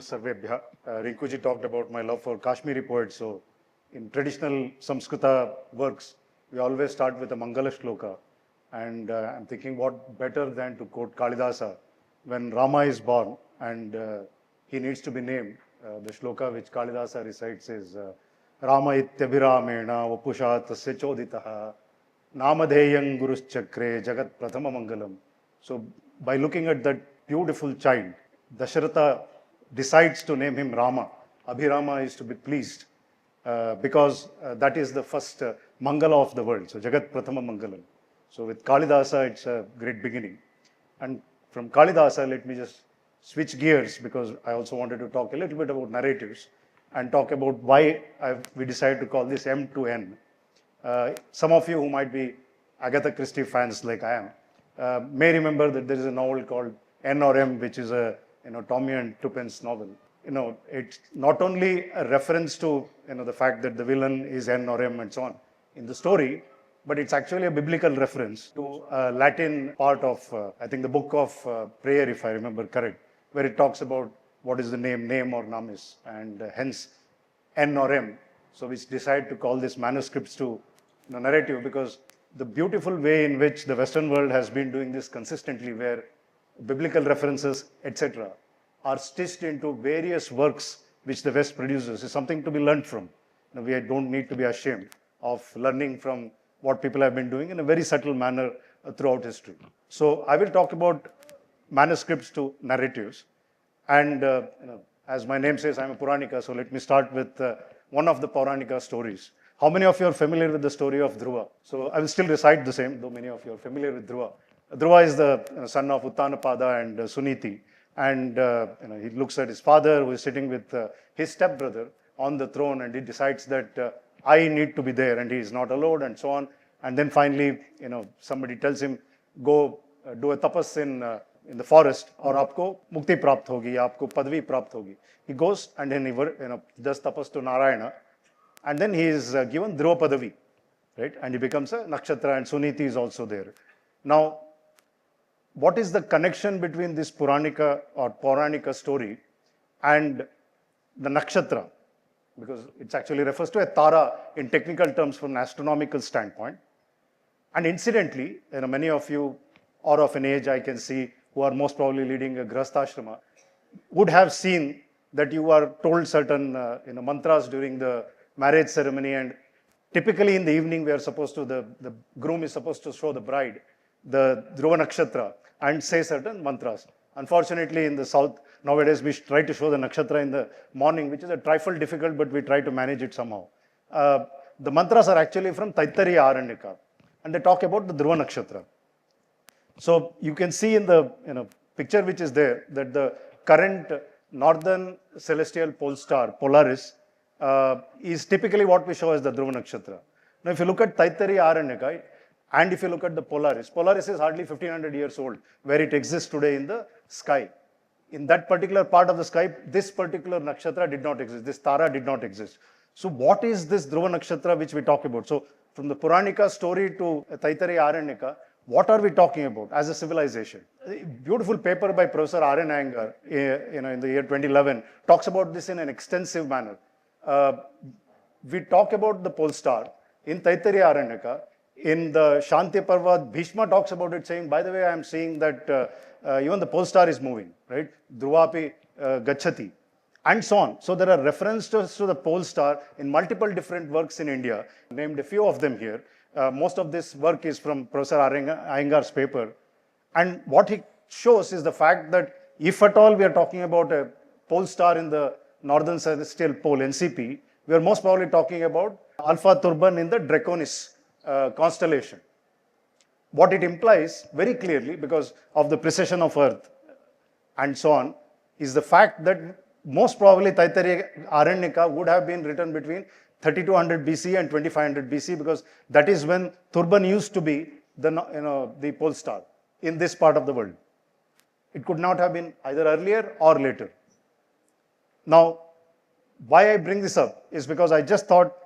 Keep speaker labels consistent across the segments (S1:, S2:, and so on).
S1: Sarvebhya. Rinkuji talked about my love for Kashmiri poets. So, in traditional Samskrita works, we always start with a Mangala Shloka. And I'm thinking, what better than to quote Kalidasa when Rama is born and he needs to be named. The shloka which Kalidasa recites is Rama ityabhiramena vapusha tasya choditaha namadheyang gurus chakre jagat prathama mangalam. So, by looking at that beautiful child, Dasharatha decides to name him Rama. Abhirama is to be pleased because that is the first Mangala of the world. So, Jagat Prathama Mangalam. So, with Kalidasa, it's a great beginning. And from Kalidasa, let me just switch gears because I also wanted to talk a little bit about narratives and talk about why we decided to call this M to N. Some of you who might be Agatha Christie fans like I am may remember that there is a novel called N or M, which is a Tommy and Tuppence novel. It's not only a reference to the fact that the villain is N or M and so on in the story, but it's actually a biblical reference to a Latin part of, I think, the book of prayer, if I remember correct, where it talks about what is the name or namis, and hence N or M. So we decided to call this manuscripts to narrative because the beautiful way in which the Western world has been doing this consistently, where biblical references, etc., are stitched into various works which the West produces, is something to be learned from. We don't need to be ashamed of learning from what people have been doing in a very subtle manner throughout history. So I will talk about manuscripts to narratives. And as my name says, I'm a Puranika, so let me start with one of the Puranika stories. How many of you are familiar with the story of Dhruva? So I will still recite the same, though many of you are familiar with Dhruva. Dhruva is the son of Uttanapada and Suniti. And he looks at his father, who is sitting with his stepbrother on the throne, and he decides that I need to be there, and he is not allowed, and so on. And then finally, somebody tells him, go do a tapas in the forest, or aapko mukti prapt hogi, aapko padvi prapt hogi. He goes and then he does tapas to Narayana, and then he is given Dhruva Padavi, right? And he becomes a nakshatra, and Suniti is also there. Now, what is the connection between this Puranika or Puranika story and the nakshatra? Because it actually refers to a tara in technical terms from an astronomical standpoint. And incidentally, many of you are of an age I can see who are most probably leading a grahasthashrama would have seen that you are told certain mantras during the marriage ceremony, and typically in the evening we are supposed to, the groom is supposed to show the bride the Dhruva Nakshatra and say certain mantras. Unfortunately, in the south, nowadays we try to show the nakshatra in the morning, which is a trifle difficult, but we try to manage it somehow. The mantras are actually from Taittiriya Aranyaka, and they talk about the Dhruva Nakshatra. So you can see in the picture which is there that the current northern celestial pole star, Polaris, is typically what we show as the Dhruva Nakshatra. Now, if you look at Taittiriya Aranyaka, and if you look at the Polaris, Polaris is hardly 1500 years old, where it exists today in the sky. In that particular part of the sky, this particular nakshatra did not exist, this tara did not exist. So what is this Dhruva Nakshatra which we talk about? So from the Puranika story to Taittiriya Aranyaka, what are we talking about as a civilization? A beautiful paper by Professor R.N. Iyengar in the year 2011 talks about this in an extensive manner. We talk about the pole star in Taittiriya Aranyaka. In the Shanti Parva, Bhishma talks about it, saying, by the way, I am seeing that even the pole star is moving, right? Dhruvapi Gachati, and so on. So there are references to the pole star in multiple different works in India. I named a few of them here. Most of this work is from Professor Iyengar's paper. And what he shows is the fact that if at all we are talking about a pole star in the northern celestial pole, NCP, we are most probably talking about Alpha Turban in the Draconis constellation. What it implies very clearly, because of the precession of Earth and so on, is the fact that most probably Taittiriya Aranyaka would have been written between 3200 BC and 2500 BC, because that is when Turban used to be the pole star in this part of the world. It could not have been either earlier or later. Now, why I bring this up is because I just thought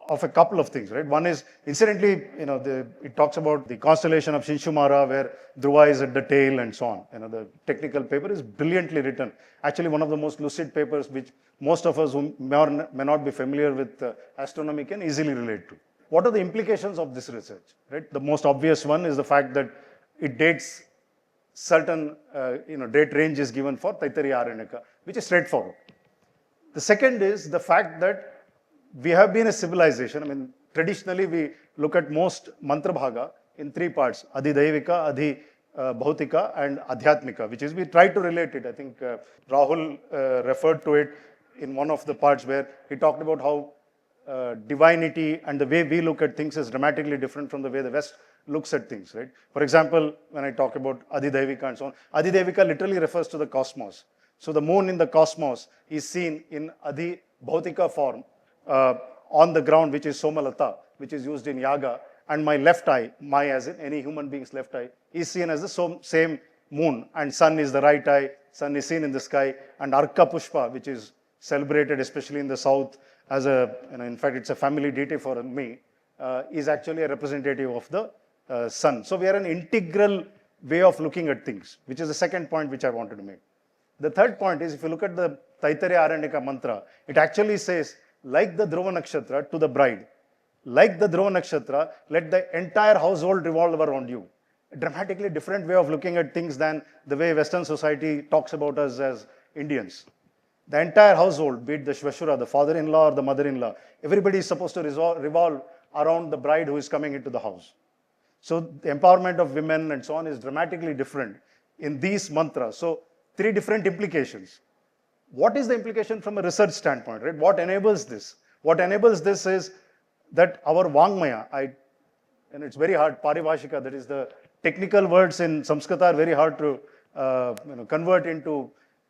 S1: of a couple of things, right? One is, incidentally, it talks about the constellation of Shinshumara, where Dhruva is at the tail and so on. The technical paper is brilliantly written. Actually, one of the most lucid papers, which most of us who may or may not be familiar with astronomy can easily relate to. What are the implications of this research, right? The most obvious one is the fact that it dates certain, date range is given for Taittiriya Aranyaka, which is straightforward. The second is the fact that we have been a civilization. I mean, traditionally we look at most mantra bhaga in three parts: Adhidaivika-Adhibhautika and Adhyatmika, which is, we try to relate it. I think Rahul referred to it in one of the parts where he talked about how divinity and the way we look at things is dramatically different from the way the West looks at things, right? For example, when I talk about Adhidaivika and so on, Adhidaivika literally refers to the cosmos. So the moon in the cosmos is seen in Adhibhautika form, on the ground, which is Somalata, which is used in Yaga, and my left eye, my as in any human being's left eye, is seen as the same moon, and sun is the right eye, sun is seen in the sky, and Arka Pushpa, which is celebrated especially in the south as in fact it's a family deity for me, is actually a representative of the sun. So we are an integral way of looking at things, which is the second point which I wanted to make. The third point is, if you look at the Taittiriya Aranyaka mantra, it actually says, like the Dhruva Nakshatra to the bride, like the Dhruva Nakshatra, let the entire household revolve around you. A dramatically different way of looking at things than the way Western society talks about us as Indians. The entire household, be it the Shvashura, the father-in-law or the mother-in-law, everybody is supposed to revolve around the bride who is coming into the house. So the empowerment of women and so on is dramatically different in these mantras. So three different implications. What is the implication from a research standpoint, right? What enables this? What enables this is that our Vangmaya, and it's very hard, Paribhashika, that is the technical words in Sanskrit are very hard to convert into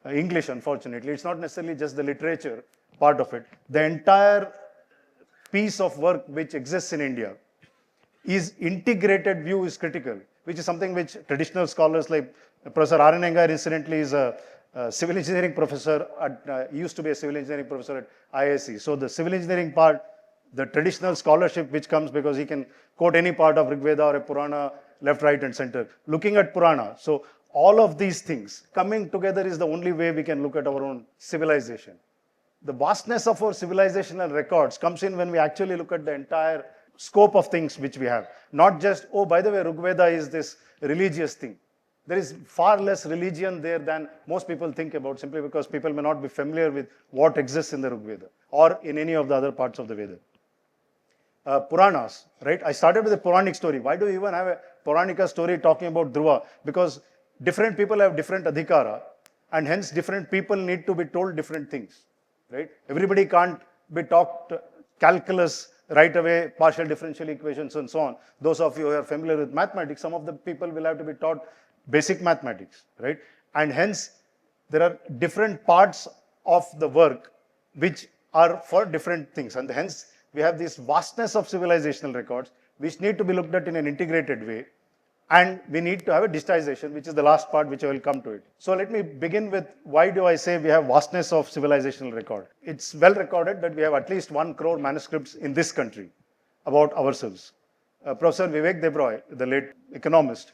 S1: English, unfortunately. It's not necessarily just the literature part of it. The entire piece of work which exists in India is integrated view is critical, which is something which traditional scholars like Professor Aranyaka, incidentally, is a civil engineering professor used to be a civil engineering professor at IISc. So the civil engineering part, the traditional scholarship which comes because he can quote any part of Rig Veda or a Purana, left, right, and center, looking at Purana. So all of these things coming together is the only way we can look at our own civilization. The vastness of our civilizational records comes in when we actually look at the entire scope of things which we have. Not just, oh, by the way, Rig Veda is this religious thing. There is far less religion there than most people think about, simply because people may not be familiar with what exists in the Rig Veda or in any of the other parts of the Veda. Puranas, right? I started with a Puranic story. Why do we even have a Puranika story talking about Dhruva? Because different people have different adhikara, and hence different people need to be told different things, right? Everybody can't be taught calculus right away, partial differential equations and so on. Those of you who are familiar with mathematics, some of the people will have to be taught basic mathematics, right? And hence, there are different parts of the work which are for different things. And hence, we have this vastness of civilizational records which need to be looked at in an integrated way. And we need to have a digitization, which is the last part, which I will come to it. So let me begin with, why do I say we have vastness of civilizational record? It's well recorded that we have at least 1 crore manuscripts in this country about ourselves. Professor Vivek Debroy, the late economist,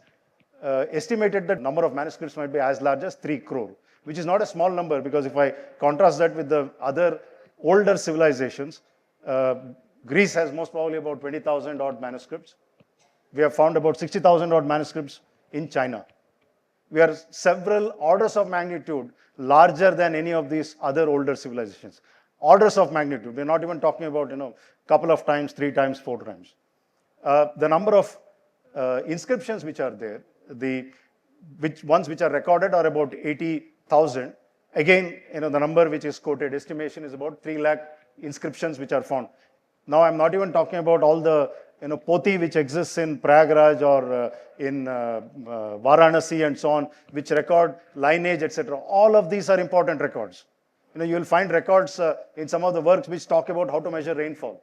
S1: estimated that number of manuscripts might be as large as 3 crore, which is not a small number, because if I contrast that with the other older civilizations, Greece has most probably about 20,000 odd manuscripts. We have found about 60,000 odd manuscripts in China. We are several orders of magnitude larger than any of these other older civilizations. Orders of magnitude. We're not even talking about, couple of times, 3 times, 4 times. The number of inscriptions which are there, ones which are recorded are about 80,000. Again, the number which is quoted, estimation is about 3 lakh inscriptions which are found. Now, I'm not even talking about all the poti which exists in Prayagraj or in Varanasi and so on, which record lineage, etc. All of these are important records. You will find records in some of the works which talk about how to measure rainfall.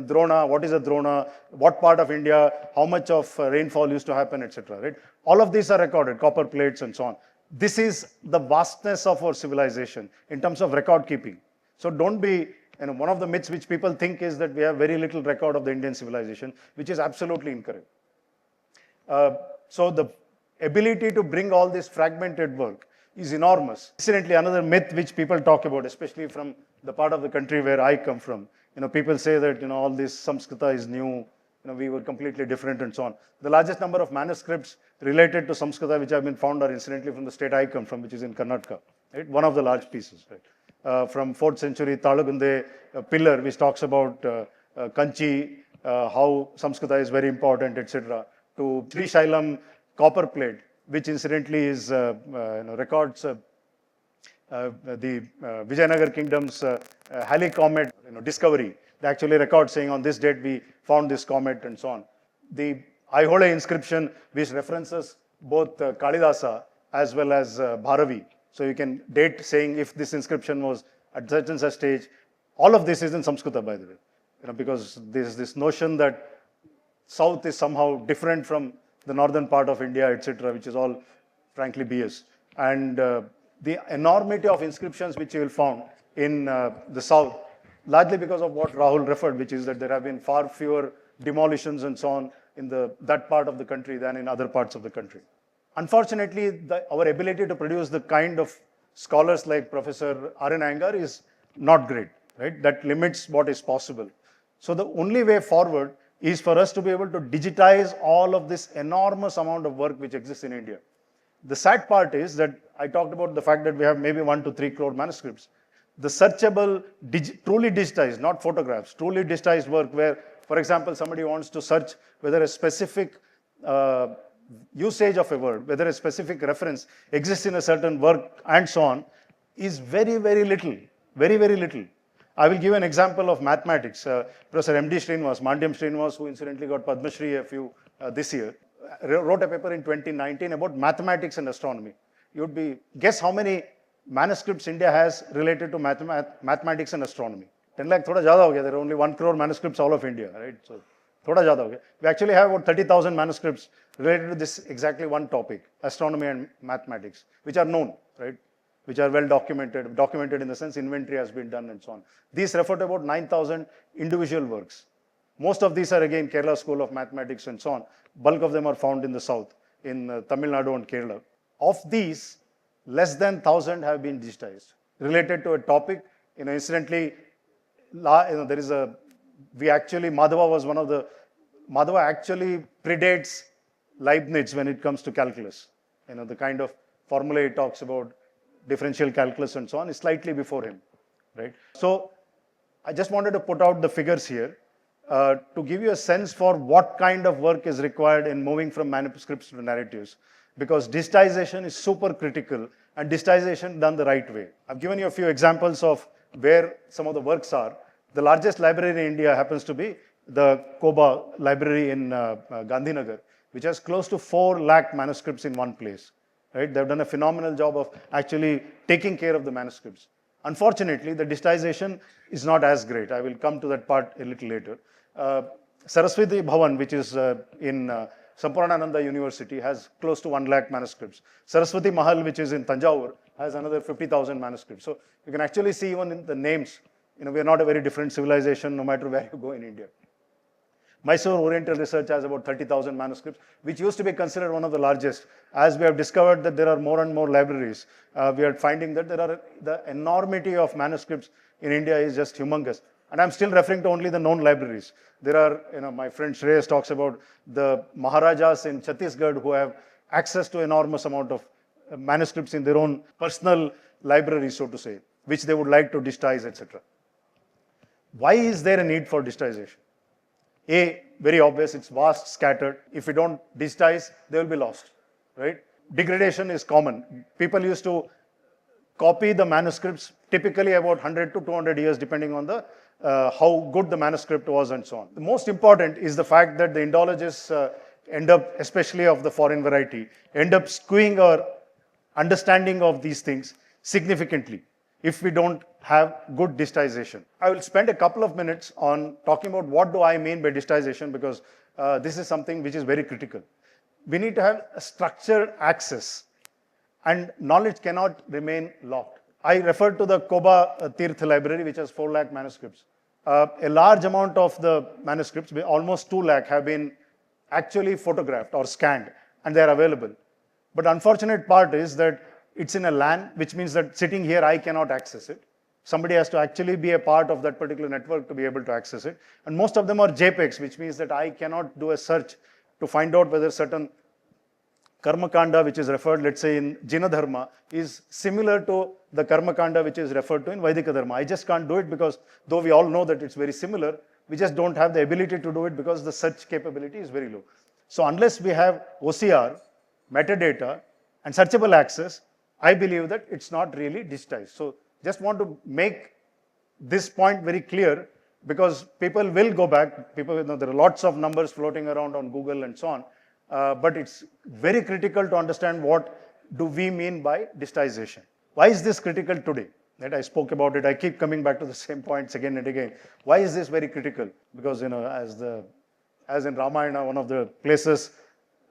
S1: Drona, what is a Drona, what part of India, how much of rainfall used to happen, etc. Right? All of these are recorded, copper plates and so on. This is the vastness of our civilization in terms of record keeping. So don't be And one of the myths which people think is that we have very little record of the Indian civilization, which is absolutely incorrect. So the ability to bring all this fragmented work is enormous. Incidentally, another myth which people talk about, especially from the part of the country where I come from, people say that, all this Samskrita is new, we were completely different and so on. The largest number of manuscripts related to Samskrita which have been found are incidentally from the state I come from, which is in Karnataka, right? One of the large pieces, right? From 4th century Talagunde pillar, which talks about Kanchi, how Samskrita is very important, etc., to Trishailam copper plate, which incidentally is records the Vijayanagar kingdom's Halley comet discovery. They actually record saying on this date we found this comet and so on. The Aihole inscription, which references both Kalidasa as well as Bharavi. So you can date saying if this inscription was at such and such stage. All of this is in Samskrita, by the way, because there is this notion that South is somehow different from the northern part of India, etc., which is all frankly BS. And the enormity of inscriptions which you will find in the South, largely because of what Rahul referred, which is that there have been far fewer demolitions and so on in that part of the country than in other parts of the country. Unfortunately, our ability to produce the kind of scholars like Professor Aranyaka is not great, right? That limits what is possible. So the only way forward is for us to be able to digitize all of this enormous amount of work which exists in India. The sad part is that I talked about the fact that we have maybe 1 to 3 crore manuscripts. The searchable, truly digitized, not photographs, truly digitized work where, for example, somebody wants to search whether a specific usage of a word, whether a specific reference exists in a certain work and so on, is very, very little, very, very little. I will give an example of mathematics. Professor M.D. Srinivas, Mandyam Srinivas, who incidentally got Padma Shri this year, wrote a paper in 2019 about mathematics and astronomy. You would guess how many manuscripts India has related to mathematics and astronomy. 10 lakh, thoda zyada ho gaya. There are only 1 crore manuscripts all of India, right? So, thoda zyada ho gaya. We actually have about 30,000 manuscripts related to this exactly one topic, astronomy and mathematics, which are known, right? Which are well documented in the sense inventory has been done and so on. These refer to about 9,000 individual works. Most of these are again Kerala School of Mathematics and so on. Bulk of them are found in the south, in Tamil Nadu and Kerala. Of these, less than 1,000 have been digitized. Related to a topic, incidentally, there is Madhava actually predates Leibniz when it comes to calculus. The kind of formula he talks about, differential calculus and so on, is slightly before him, right? So I just wanted to put out the figures here to give you a sense for what kind of work is required in moving from manuscripts to narratives, because digitization is super critical and digitization done the right way. I've given you a few examples of where some of the works are. The largest library in India happens to be the Koba library in Gandhinagar, which has close to 4 lakh manuscripts in one place. Right? They've done a phenomenal job of actually taking care of the manuscripts. Unfortunately, the digitization is not as great. I will come to that part a little later. Saraswati Bhavan, which is in Sampurnananda University, has close to 1 lakh manuscripts. Saraswati Mahal, which is in Tanjavur, has another 50,000 manuscripts. So you can actually see even in the names, we are not a very different civilization no matter where you go in India. Mysore Oriental Research has about 30,000 manuscripts, which used to be considered one of the largest. As we have discovered that there are more and more libraries, we are finding that the enormity of manuscripts in India is just humongous. And I'm still referring to only the known libraries. There are, my friend Shreyas talks about the Maharajas in Chhattisgarh who have access to enormous amount of manuscripts in their own personal library, so to say, which they would like to digitize, etc. Why is there a need for digitization? Very obvious, it's vast, scattered. If we don't digitize, they will be lost, right? Degradation is common. People used to copy the manuscripts typically about 100 to 200 years, depending on the how good the manuscript was and so on. The most important is the fact that the Indologists end up, especially of the foreign variety, end up skewing our understanding of these things significantly if we don't have good digitization. I will spend a couple of minutes on talking about what do I mean by digitization, because this is something which is very critical. We need to have a structured access, and knowledge cannot remain locked. I referred to the Koba Tirth library, which has 4 lakh manuscripts. A large amount of the manuscripts, almost 2 lakh, have been actually photographed or scanned, and they are available. But unfortunate part is that it's in a LAN, which means that sitting here, I cannot access it. Somebody has to actually be a part of that particular network to be able to access it. And most of them are JPEGs, which means that I cannot do a search to find out whether certain Karma Kanda, which is referred, let's say, in Jina Dharma, is similar to the Karma Kanda, which is referred to in Vaidika Dharma. I just can't do it because, though we all know that it's very similar, we just don't have the ability to do it because the search capability is very low. So unless we have OCR, metadata, and searchable access, I believe that it's not really digitized. So just want to make this point very clear, because people will go back. People, there are lots of numbers floating around on Google and so on. But it's very critical to understand what do we mean by digitization. Why is this critical today? That I spoke about it. I keep coming back to the same points again and again. Why is this very critical? Because, as in Ramayana, one of the places,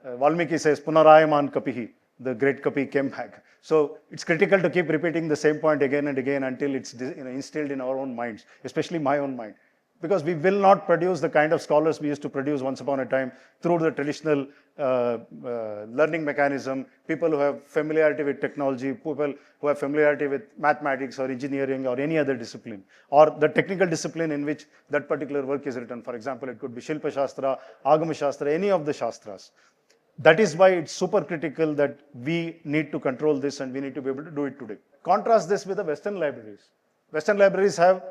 S1: Valmiki says, Punarayaman Kapihi, the great Kapi came back. So it's critical to keep repeating the same point again and again until it's instilled in our own minds, especially my own mind. Because we will not produce the kind of scholars we used to produce once upon a time through the traditional learning mechanism, people who have familiarity with technology, people who have familiarity with mathematics or engineering or any other discipline, or the technical discipline in which that particular work is written. For example, it could be Shilpa Shastra, Agama Shastra, any of the Shastras. That is why it's super critical that we need to control this and we need to be able to do it today. Contrast this with the Western libraries. Western libraries have,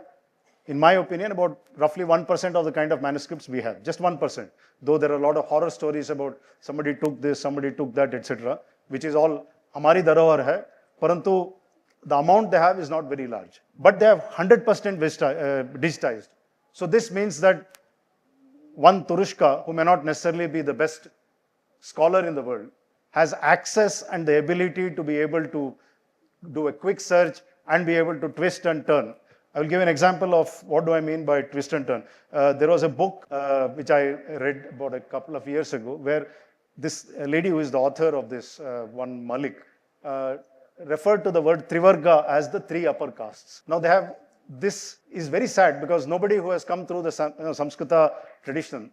S1: in my opinion, about roughly 1% of the kind of manuscripts we have, just 1%. Though there are a lot of horror stories about somebody took this, somebody took that, etc., which is all hamari dharohar hai, parantu the amount they have is not very large. But they have 100% digitized. So this means that one Turushka, who may not necessarily be the best scholar in the world, has access and the ability to be able to do a quick search and be able to twist and turn. I will give an example of what do I mean by twist and turn. There was a book which I read about a couple of years ago, where this lady who is the author of this, one Malik, referred to the word Trivarga as the 3 upper castes. Now they have, this is very sad because nobody who has come through the Samskrita tradition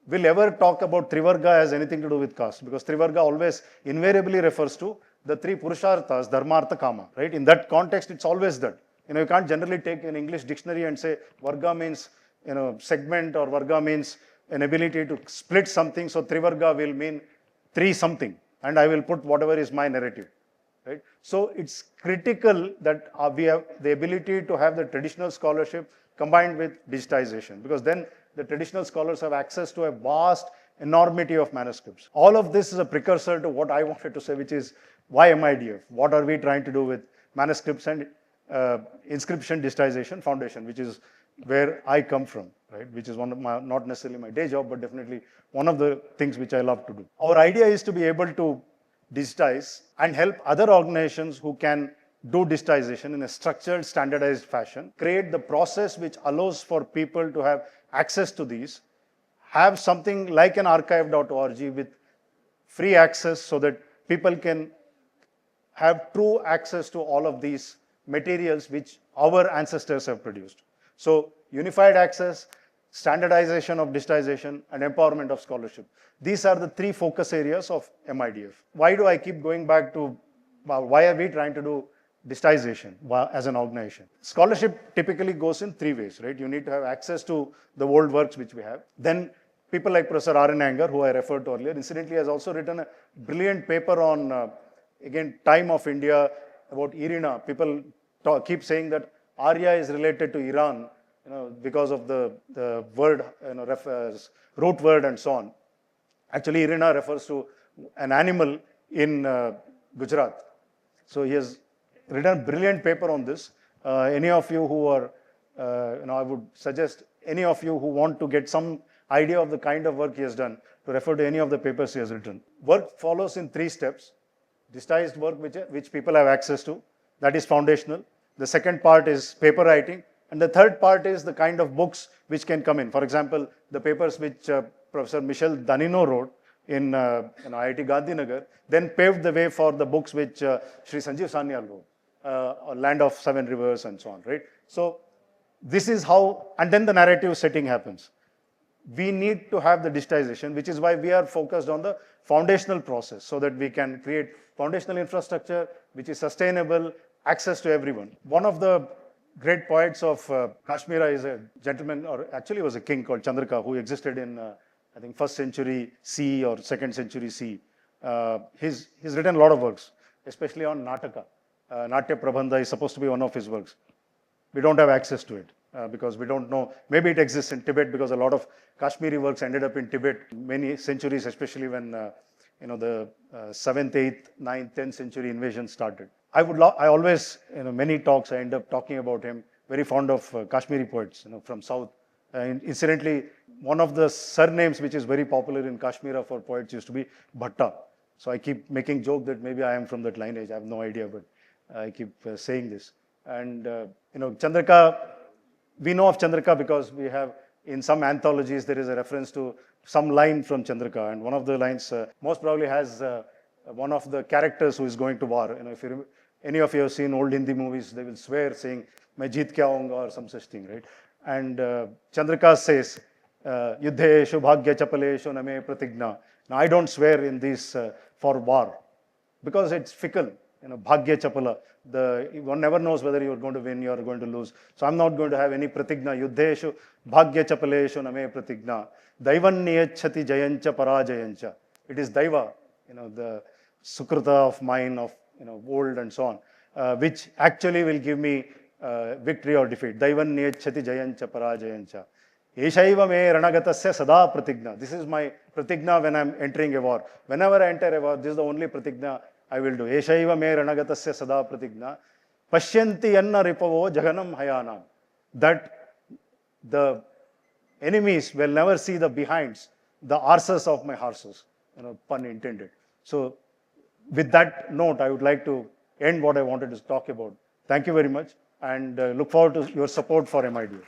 S1: will ever talk about Trivarga as anything to do with caste, because Trivarga always invariably refers to the 3 Purusharthas, Dharma, Artha, Kama, right? In that context, it's always that. You can't generally take an English dictionary and say Varga means, segment, or Varga means an ability to split something. So Trivarga will mean 3 something, and I will put whatever is my narrative, right? So it's critical that we have the ability to have the traditional scholarship combined with digitization, because then the traditional scholars have access to a vast enormity of manuscripts. All of this is a precursor to what I wanted to say, which is why MIDF? What are we trying to do with manuscripts and inscription digitization foundation, which is where I come from, right? Which is one of my, not necessarily my day job, but definitely one of the things which I love to do. Our idea is to be able to digitize and help other organizations who can do digitization in a structured, standardized fashion, create the process which allows for people to have access to these, have something like an archive.org with free access so that people can have true access to all of these materials which our ancestors have produced. So unified access, standardization of digitization, and empowerment of scholarship. These are the 3 focus areas of MIDF. Why do I keep going back to, why are we trying to do digitization as an organization? Scholarship typically goes in 3 ways, right? You need to have access to the old works which we have. Then people like Professor Aranyaka, who I referred to earlier, incidentally has also written a brilliant paper on, again, time of India, about Irina. People keep saying that Arya is related to Iran, because of the word, root word and so on. Actually, Irina refers to an animal in Gujarat. So he has written a brilliant paper on this. Any of you who are, I would suggest any of you who want to get some idea of the kind of work he has done to refer to any of the papers he has written. Work follows in 3 steps. Digitized work which people have access to, that is foundational. The second part is paper writing. And the third part is the kind of books which can come in. For example, the papers which Professor Michel Danino wrote in IIT Gandhinagar then paved the way for the books which Sri Sanjeev Sanyal wrote. or land of seven rivers and so on, right? So this is how, and then the narrative setting happens. We need to have the digitization, which is why we are focused on the foundational process so that we can create foundational infrastructure which is sustainable, access to everyone. One of the great poets of Kashmir is a gentleman, or actually was a king called Chandraka, who existed in, I think, 1st century CE or 2nd century CE. He's written a lot of works, especially on Nataka. Natya Prabandha is supposed to be one of his works. We don't have access to it because we don't know. Maybe it exists in Tibet because a lot of Kashmiri works ended up in Tibet many centuries, especially when the 7th, 8th, 9th, 10th century invasion started. I always, many talks I end up talking about him. Very fond of Kashmiri poets, from South. Incidentally, one of the surnames which is very popular in Kashmir for poets used to be Bhatta. So I keep making joke that maybe I am from that lineage. I have no idea, but I keep saying this. And Chandraka, we know of Chandraka because we have, in some anthologies, there is a reference to some line from Chandraka. And one of the lines most probably has one of the characters who is going to war. If any of you have seen old Hindi movies, they will swear saying, "Main jeet ke aaunga," or some such thing, right? And Chandraka says, "Yuddheshu bhagya chapaleshu name pratigna." Now, I don't swear in these for war because it's fickle. Bhagya chapala. One never knows whether you are going to win, you are going to lose. So I'm not going to have any pratigna. Yuddheshu bhagya chapaleshu name pratigna. Daivan niyachati jayancha parajayancha. It is Daiva, the Sukrita of mine, of old and so on, which actually will give me victory or defeat. Daivan niyachati jayancha parajayancha. Eshaiva me ranagatasya sada pratigna. This is my pratigna when I'm entering a war. Whenever I enter a war, this is the only pratigna I will do. Eshaiva me ranagatasya sada pratigna. Pashyanti yanna ripavo jaganam hayanam. That the enemies will never see the behinds, the arses of my horses. Pun intended. So with that note, I would like to end what I wanted to talk about. Thank you very much, and look forward to your support for MIDF.